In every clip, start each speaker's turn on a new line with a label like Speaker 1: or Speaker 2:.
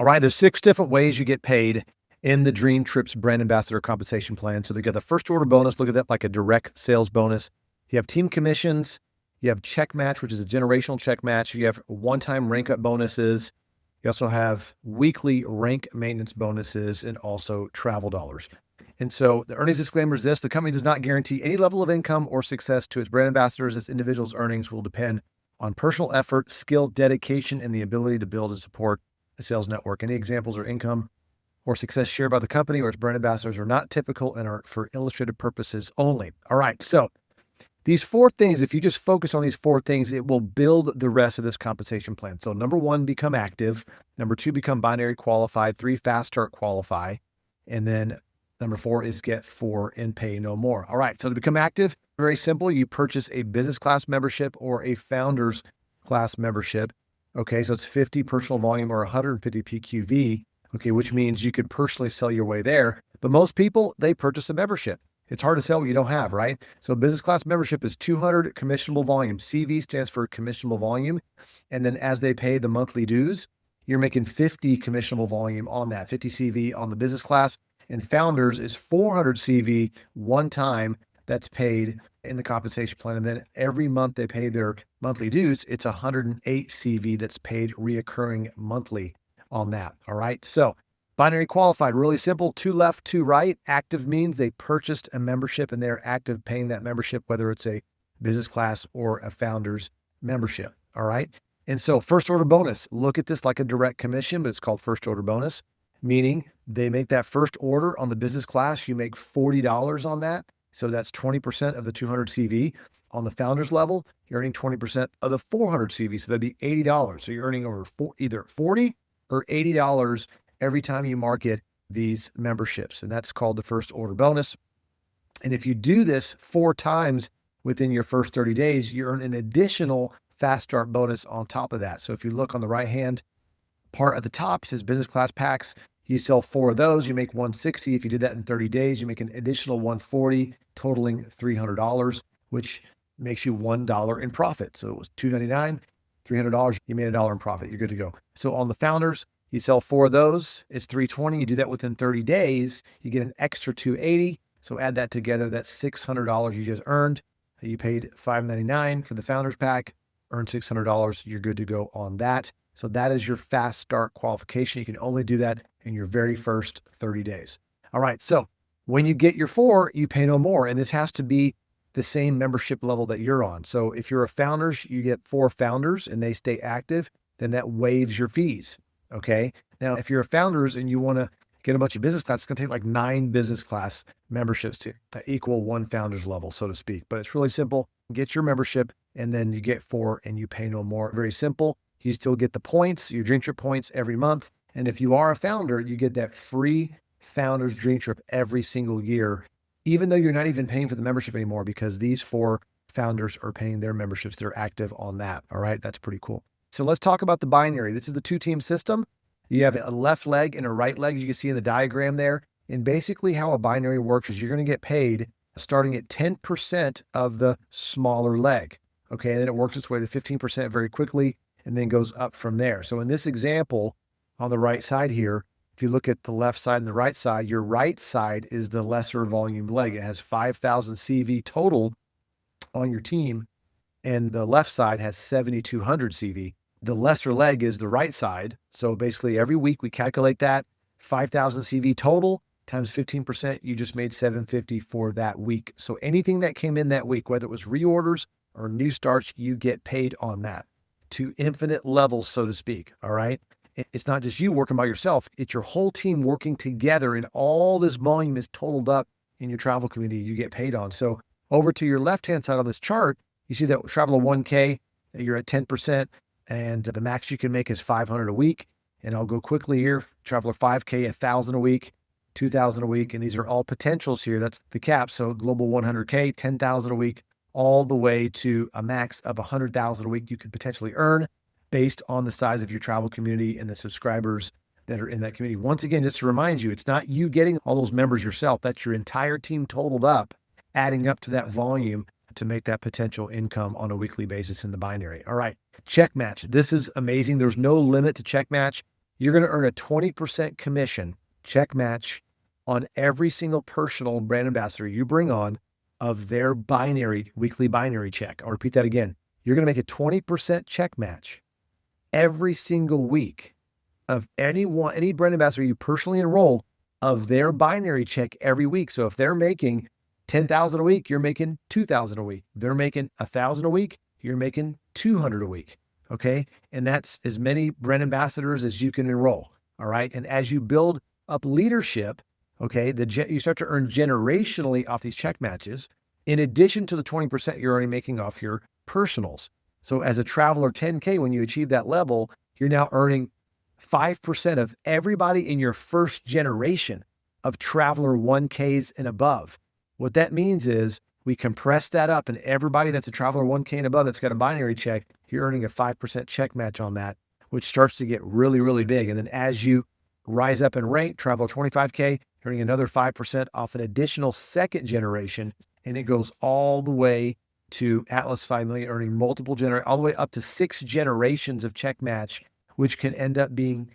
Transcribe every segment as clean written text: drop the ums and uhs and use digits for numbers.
Speaker 1: All right, there's 6 different ways you get paid in the DreamTrips brand ambassador compensation plan. So they got the first order bonus. Look at that like a direct sales bonus. You have team commissions. You have check match, which is a generational check match. You have one-time rank up bonuses. You also have weekly rank maintenance bonuses and also travel dollars. And so the earnings disclaimer is this: the company does not guarantee any level of income or success to its brand ambassadors, as individuals' earnings will depend on personal effort, skill, dedication, and the ability to build and support a sales network. Any examples or income or success shared by the company or its brand ambassadors are not typical and are for illustrative purposes only. All right. So these 4 things, if you just focus on these 4 things, it will build the rest of this compensation plan. So number 1, become active. Number 2, become binary qualified. 3, fast start qualify. And then number 4 is get 4 and pay no more. All right. So to become active, very simple. You purchase a business class membership or a founders class membership. Okay. So it's 50 personal volume or 150 PQV. Okay. Which means you could personally sell your way there. But most people, they purchase a membership. It's hard to sell what you don't have, right? So business class membership is 200 commissionable volume. CV stands for commissionable volume. And then as they pay the monthly dues, you're making 50 commissionable volume on that, 50 CV on the business class. And founders is 400 CV one time that's paid in the compensation plan. And then every month they pay their monthly dues, it's 108 CV that's paid reoccurring monthly on that. All right. So binary qualified, really simple, 2 left, 2 right. Active means they purchased a membership and they're active paying that membership, whether it's a business class or a founder's membership. All right. And so first order bonus, look at this like a direct commission, but it's called first order bonus, meaning they make that first order on the business class. You make $40 on that. So that's 20% of the 200 CV. On the founders level, you're earning 20% of the 400 CV. So that'd be $80. So you're earning over either $40 or $80 every time you market these memberships. And that's called the first order bonus. And if you do this 4 times within your first 30 days, you earn an additional fast start bonus on top of that. So if you look on the right-hand part at the top, it says business class packs. You sell 4 of those, you make $160. If you did that in 30 days, you make an additional $140, totaling $300, which makes you $1 in profit. So it was $299, $300, you made $1 in profit. You're good to go. So on the founders, you sell 4 of those, it's $320. You do that within 30 days, you get an extra $280. So add that together, that's $600 you just earned. You paid $599 for the founders pack, earn $600. You're good to go on that. So that is your fast start qualification. You can only do that in your very first 30 days. All right. So when you get your 4, you pay no more. And this has to be the same membership level that you're on. So if you're a founders, you get 4 founders and they stay active, then that waives your fees. Okay. Now, if you're a founders and you want to get a bunch of business class, it's going to take like 9 business class memberships to equal 1 founders level, so to speak. But it's really simple. Get your membership and then you get 4 and you pay no more. Very simple. You still get the points, your Dream Trip points every month. And if you are a founder, you get that free founders Dream Trip every single year, even though you're not even paying for the membership anymore, because these 4 founders are paying their memberships. They're active on that. All right. That's pretty cool. So let's talk about the binary. This is the 2-team system. You have a left leg and a right leg. You can see in the diagram there. And basically how a binary works is you're going to get paid starting at 10% of the smaller leg. Okay. And then it works its way to 15% very quickly and then goes up from there. So in this example on the right side here, if you look at the left side and the right side, your right side is the lesser volume leg. It has 5,000 CV total on your team, and the left side has 7,200 CV. The lesser leg is the right side. So basically every week we calculate that 5,000 CV total times 15%, you just made 750 for that week. So anything that came in that week, whether it was reorders or new starts, you get paid on that to infinite levels, so to speak. All right. It's not just you working by yourself. It's your whole team working together, and all this volume is totaled up in your travel community you get paid on. So over to your left-hand side on this chart, you see that travel 1K, you're at 10%, and the max you can make is 500 a week. And I'll go quickly here. Traveler 5K, 1,000 a week, 2,000 a week. And these are all potentials here. That's the cap. So global 100K, 10,000 a week, all the way to a max of 100,000 a week you could potentially earn based on the size of your travel community and the subscribers that are in that community. Once again, just to remind you, it's not you getting all those members yourself. That's your entire team totaled up, adding up to that volume to make that potential income on a weekly basis in the binary. All right. Check match. This is amazing. There's no limit to check match. you're going to earn a 20% commission check match on every single personal brand ambassador you bring on of their weekly binary check. I'll repeat that again. You're going to make a 20% check match every single week of any brand ambassador you personally enroll of their binary check every week. So if they're making 10,000 a week, you're making 2,000 a week. They're making 1,000 a week, you're making 200 a week. Okay. And that's as many brand ambassadors as you can enroll. All right. And as you build up leadership, okay, you start to earn generationally off these check matches, in addition to the 20% you're already making off your personals. So as a Traveler 10K, when you achieve that level, you're now earning 5% of everybody in your first generation of Traveler 1Ks and above. What that means is we compress that up, and everybody that's a Traveler 1K and above that's got a binary check, you're earning a 5% check match on that, which starts to get really, really big. And then as you rise up in rank, Traveler 25K, earning another 5% off an additional second generation, and it goes all the way to Atlas 5 million, earning all the way up to 6 generations of check match, which can end up being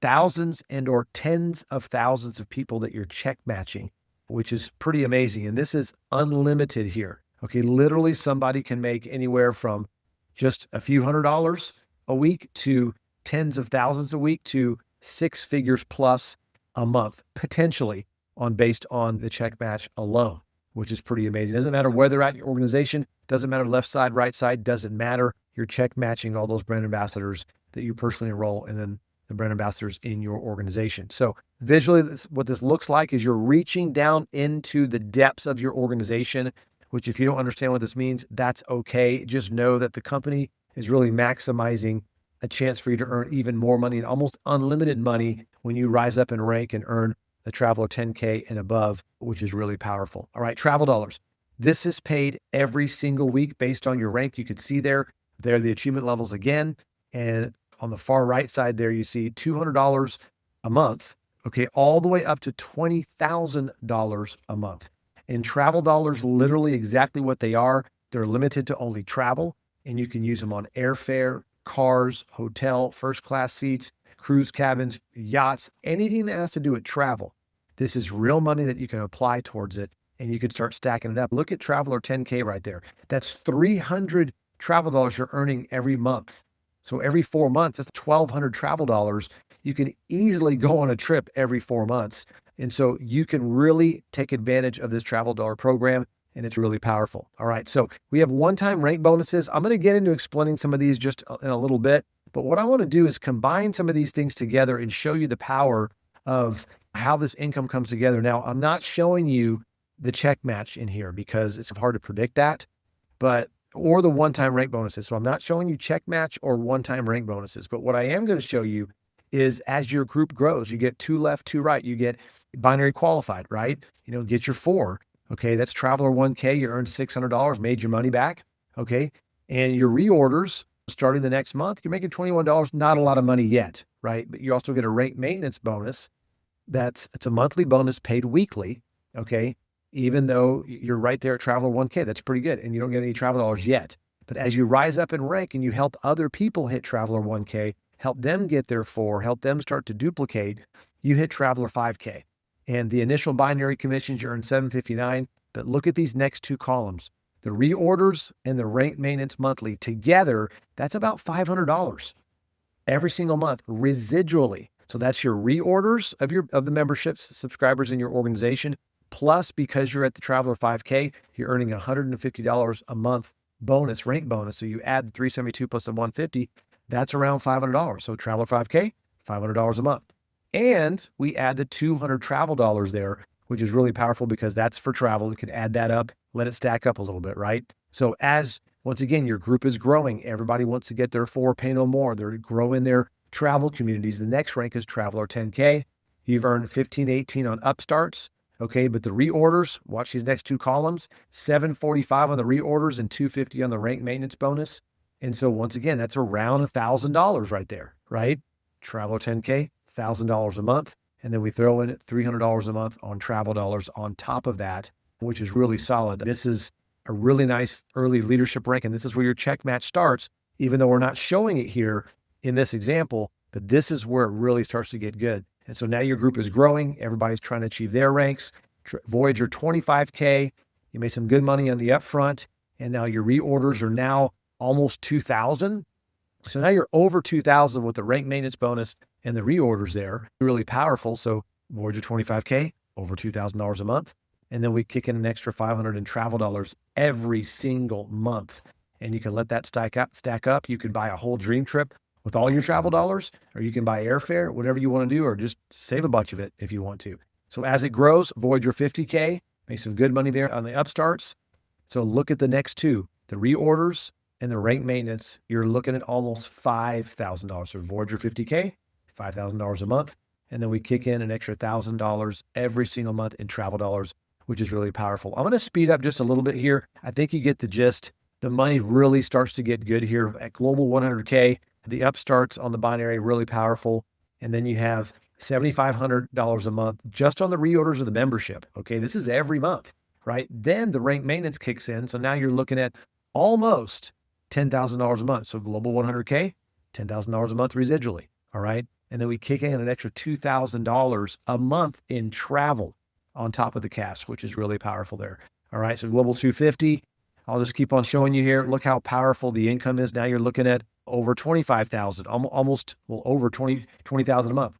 Speaker 1: thousands and or tens of thousands of people that you're check matching, which is pretty amazing. And this is unlimited here. Okay. Literally somebody can make anywhere from just a few $100s a week to tens of thousands a week to 6 figures plus a month, potentially based on the check match alone, which is pretty amazing. It doesn't matter where they're at in your organization, doesn't matter left side, right side, doesn't matter. You're check matching all those brand ambassadors that you personally enroll, and then the brand ambassadors in your organization. So visually, what this looks like is you're reaching down into the depths of your organization, which if you don't understand what this means, that's okay. Just know that the company is really maximizing a chance for you to earn even more money and almost unlimited money when you rise up in rank and earn the Traveler 10K and above, which is really powerful. All right, travel dollars. This is paid every single week based on your rank. You can see there are the achievement levels again. And on the far right side there, you see $200 a month, okay, all the way up to $20,000 a month. And travel dollars, literally exactly what they are. They're limited to only travel, and you can use them on airfare, cars, hotel, first class seats, cruise cabins, yachts, anything that has to do with travel. This is real money that you can apply towards it, and you can start stacking it up. Look at Traveler 10K right there. That's 300 travel dollars you're earning every month. So every 4 months, that's 1,200 travel dollars. You can easily go on a trip every 4 months. And so you can really take advantage of this travel dollar program, and it's really powerful. All right. So we have one-time rank bonuses. I'm going to get into explaining some of these just in a little bit, but what I want to do is combine some of these things together and show you the power of how this income comes together. Now, I'm not showing you the check match in here because it's hard to predict that, or the one-time rank bonuses. So I'm not showing you check match or one-time rank bonuses, but what I am going to show you is as your group grows, you get 2 left, 2 right, you get binary qualified, right? Get your 4. Okay. That's Traveler 1K. You earned $600, made your money back. Okay. And your reorders starting the next month, you're making $21, not a lot of money yet, right? But you also get a rate maintenance bonus. It's a monthly bonus paid weekly. Okay. Even though you're right there at Traveler 1K, that's pretty good. And you don't get any travel dollars yet. But as you rise up in rank and you help other people hit Traveler 1K, help them get their 4, help them start to duplicate, you hit Traveler 5K. And the initial binary commissions, you earn $759. But look at these next 2 columns. The reorders and the rate maintenance monthly together, that's about $500 every single month residually. So that's your reorders of the memberships, subscribers in your organization. Plus, because you're at the Traveler 5K, you're earning $150 a month bonus, rank bonus. So you add the 372 plus the 150, that's around $500. So Traveler 5K, $500 a month. And we add the 200 travel dollars there, which is really powerful because that's for travel. You can add that up, let it stack up a little bit, right? So once again, your group is growing, everybody wants to get their 4, pay no more. They're growing their travel communities. The next rank is Traveler 10K. You've earned 1518 on upstarts. Okay, but the reorders, watch these next 2 columns, 745 on the reorders and 250 on the rank maintenance bonus. And so once again, that's around $1,000 right there, right? Traveler 10K, $1,000 a month. And then we throw in $300 a month on travel dollars on top of that, which is really solid. This is a really nice early leadership rank. And this is where your check match starts, even though we're not showing it here in this example. but this is where it really starts to get good. And so now your group is growing. Everybody's trying to achieve their ranks. Voyager 25K, you made some good money on the upfront, and now your reorders are now almost 2,000. So now you're over 2,000 with the rank maintenance bonus and the reorders there. Really powerful. So Voyager 25K, over $2,000 a month. And then we kick in an extra 500 in travel dollars every single month. And you can let that stack up. You could buy a whole dream trip with all your travel dollars, or you can buy airfare, whatever you want to do, or just save a bunch of it if you want to. So as it grows, Voyager 50K, make some good money there on the upstarts. So look at the next two, the reorders and the rank maintenance. You're looking at almost $5,000. So Voyager 50K, $5,000 a month. And then we kick in an extra $1,000 every single month in travel dollars, which is really powerful. I'm going to speed up just a little bit here. I think you get the gist. The money really starts to get good here at Global 100K. The upstarts on the binary, really powerful. And then you have $7,500 a month just on the reorders of the membership. Okay, this is every month, right? Then the rank maintenance kicks in. So now you're looking at almost $10,000 a month. So Global 100K, $10,000 a month residually. All right. And then we kick in an extra $2,000 a month in travel on top of the cash, which is really powerful there. All right. So Global 250, I'll just keep on showing you here. Look how powerful the income is. Now you're looking at over 25,000, almost, well, over 20,000 a month.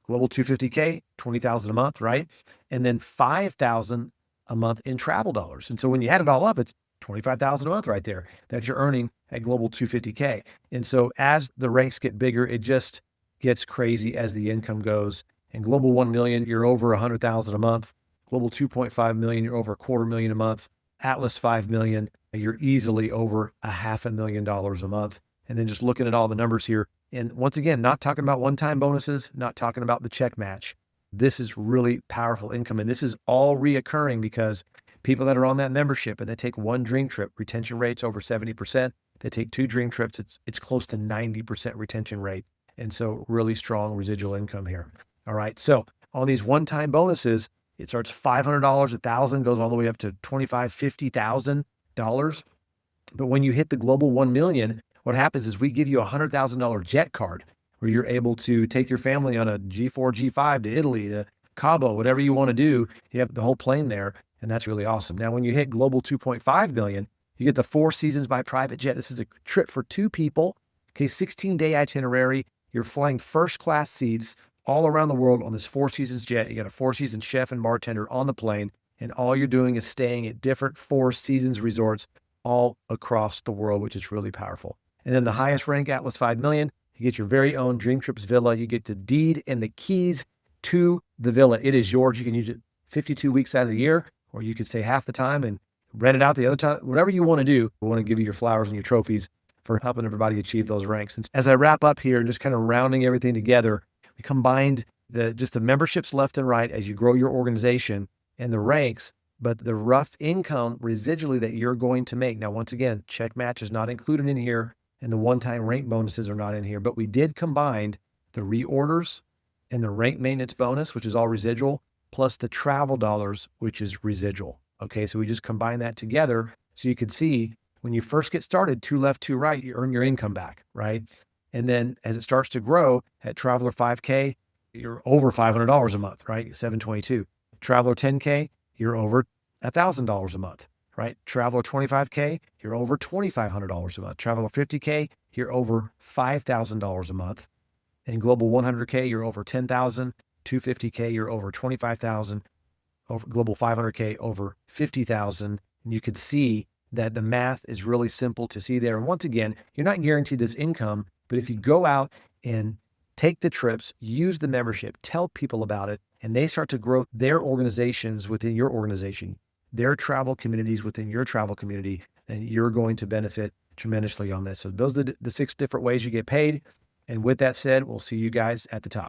Speaker 1: Global 250K, 20,000 a month, right? And then 5,000 a month in travel dollars. And so when you add it all up, it's 25,000 a month right there that you're earning at Global 250K. And so as the ranks get bigger, it just gets crazy as the income goes. And Global 1 million, you're over 100,000 a month. Global 2.5 million, you're over $250,000 a month. Atlas 5 million, you're easily over $500,000 a month. And then just looking at all the numbers here. And once again, not talking about one-time bonuses, not talking about the check match. This is really powerful income. And this is all reoccurring because people that are on that membership and they take one dream trip, retention rate's over 70%. They take 2 dream trips, it's close to 90% retention rate. And so really strong residual income here. All right. So on these one-time bonuses, it starts $500, $1,000, goes all the way up to $25,000, $50,000. But when you hit the Global 1 million, what happens is we give you a $100,000 jet card where you're able to take your family on a G4, G5 to Italy, to Cabo, whatever you want to do. You have the whole plane there, and that's really awesome. Now, when you hit Global 2.5 million, you get the 4 seasons by private jet. This is a trip for 2 people. Okay, 16-day itinerary. You're flying first class seats all around the world on this 4 seasons jet. You got a 4 seasons chef and bartender on the plane, and all you're doing is staying at different 4 seasons resorts all across the world, which is really powerful. And then the highest rank, Atlas 5 million, you get your very own DreamTrips villa. You get the deed and the keys to the villa. It is yours. You can use it 52 weeks out of the year, or you could stay half the time and rent it out the other time. Whatever you want to do, we want to give you your flowers and your trophies for helping everybody achieve those ranks. And as I wrap up here and just kind of rounding everything together, we combined just the memberships left and right as you grow your organization and the ranks, but the rough income residually that you're going to make. Now, once again, check match is not included in here, and the one-time rank bonuses are not in here, but we did combine the reorders and the rank maintenance bonus, which is all residual, plus the travel dollars, which is residual. Okay, so we just combine that together so you could see when you first get started, 2 left, 2 right, you earn your income back, right? And then as it starts to grow at Traveler 5K, you're over $500 a month, right? 722. Traveler 10K, you're over $1,000 a month, right? Traveler 25K, you're over $2,500 a month. Traveler 50K, you're over $5,000 a month. And Global 100K, you're over $10,000. 250K, you're over $25,000. Over Global 500K, over $50,000. And you could see that the math is really simple to see there. And once again, you're not guaranteed this income, but if you go out and take the trips, use the membership, tell people about it, and they start to grow their organizations within your organization, their travel communities within your travel community, then you're going to benefit tremendously on this. So those are the 6 different ways you get paid. And with that said, we'll see you guys at the top.